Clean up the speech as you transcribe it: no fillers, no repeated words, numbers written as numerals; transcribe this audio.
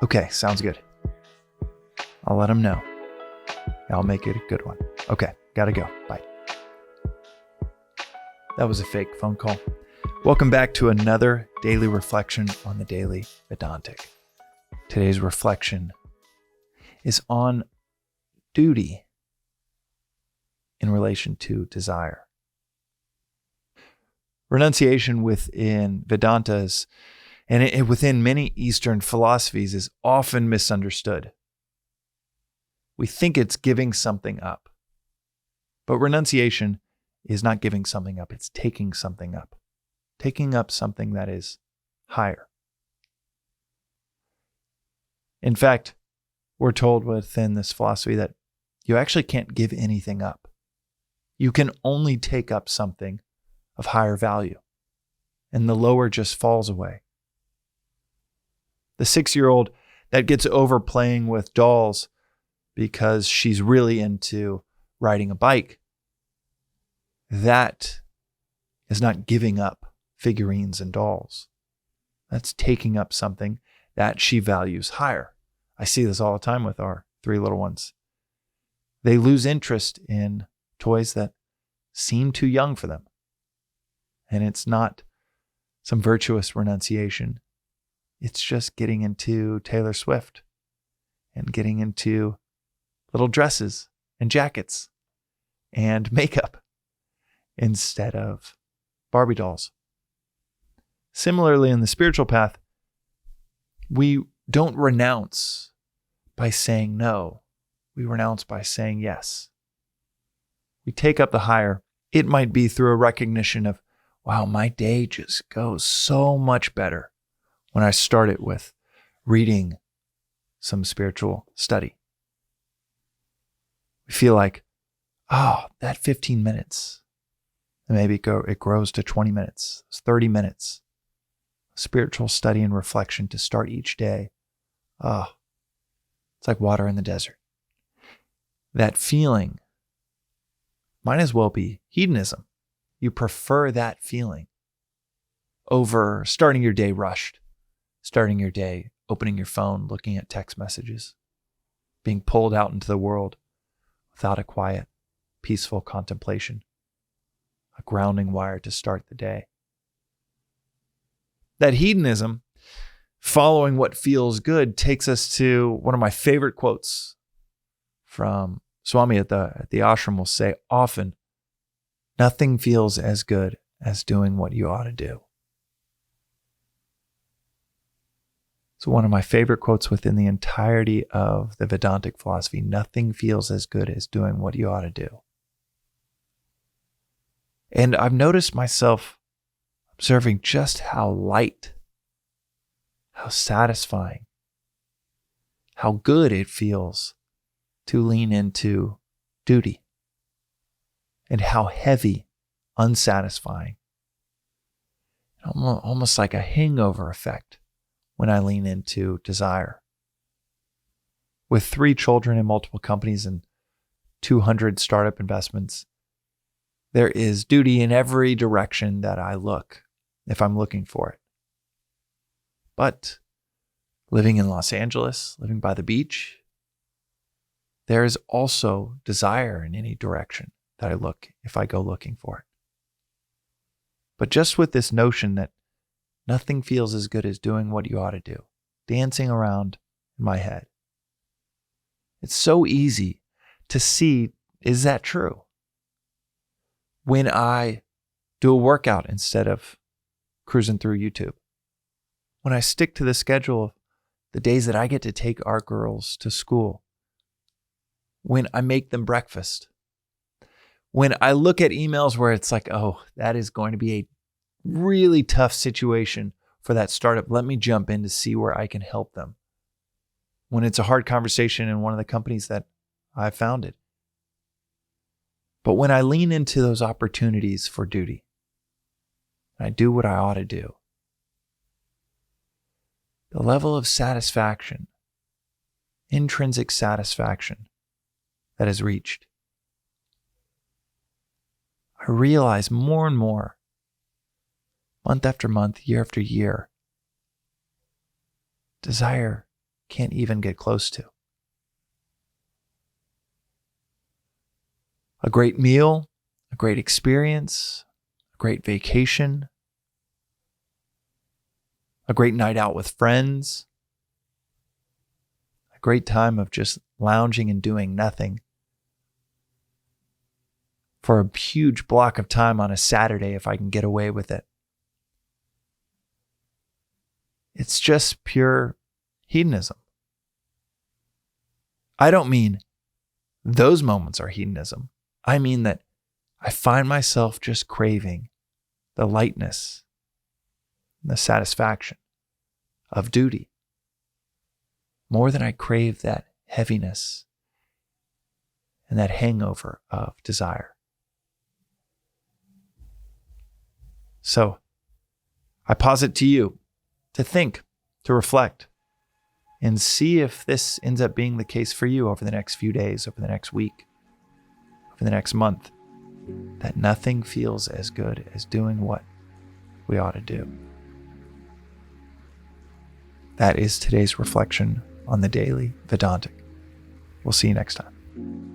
Okay, sounds good. I'll let him know. I'll make it a good one. Okay, gotta go. Bye. That was a fake phone call. Welcome back to another daily reflection on the Daily Vedantic. Today's reflection is on duty in relation to desire. Renunciation within Vedantas and within many Eastern philosophies is often misunderstood. We think it's giving something up. But renunciation is not giving something up, it's taking something up. Taking up something that is higher. In fact, we're told within this philosophy that you actually can't give anything up. You can only take up something of higher value, and the lower just falls away. The 6-year-old that gets over playing with dolls because she's really into riding a bike, that is not giving up figurines and dolls. That's taking up something that she values higher. I see this all the time with our 3 little ones. They lose interest in toys that seem too young for them. And it's not some virtuous renunciation. It's just getting into Taylor Swift and getting into little dresses and jackets and makeup instead of Barbie dolls. Similarly, in the spiritual path, we don't renounce by saying no. We renounce by saying yes. We take up the higher. It might be through a recognition of, wow, my day just goes so much better when I start it with reading some spiritual study. We feel like, oh, that 15 minutes, and maybe it grows to 20 minutes, 30 minutes. Spiritual study and reflection to start each day. Oh, it's like water in the desert. That feeling might as well be hedonism. You prefer that feeling over starting your day rushed, starting your day opening your phone, looking at text messages, being pulled out into the world without a quiet, peaceful contemplation, a grounding wire to start the day. That hedonism, following what feels good, takes us to one of my favorite quotes from Swami at the ashram will say often, nothing feels as good as doing what you ought to do. So one of my favorite quotes within the entirety of the Vedantic philosophy, nothing feels as good as doing what you ought to do. And I've noticed myself observing just how light, how satisfying, how good it feels to lean into duty, and how heavy, unsatisfying, almost like a hangover effect when I lean into desire. With 3 children and multiple companies and 200 startup investments, there is duty in every direction that I look, if I'm looking for it. But living in Los Angeles, living by the beach, there is also desire in any direction that I look if I go looking for it. But just with this notion that nothing feels as good as doing what you ought to do, dancing around in my head, it's so easy to see, is that true? When I do a workout instead of cruising through YouTube, when I stick to the schedule of the days that I get to take our girls to school, when I make them breakfast, when I look at emails where it's like, oh, that is going to be a really tough situation for that startup. Let me jump in to see where I can help them. When it's a hard conversation in one of the companies that I founded. But when I lean into those opportunities for duty, I do what I ought to do, the level of satisfaction, intrinsic satisfaction that is reached, I realize more and more, month after month, year after year, desire can't even get close to. A great meal, a great experience, a great vacation, a great night out with friends, a great time of just lounging and doing nothing for a huge block of time on a Saturday if I can get away with it. It's just pure hedonism. I don't mean those moments are hedonism. I mean that I find myself just craving the lightness and the satisfaction of duty more than I crave that heaviness and that hangover of desire. So I posit to you to think, to reflect, and see if this ends up being the case for you over the next few days, over the next week, over the next month, that nothing feels as good as doing what we ought to do. That is today's reflection on the Daily Vedantic. We'll see you next time.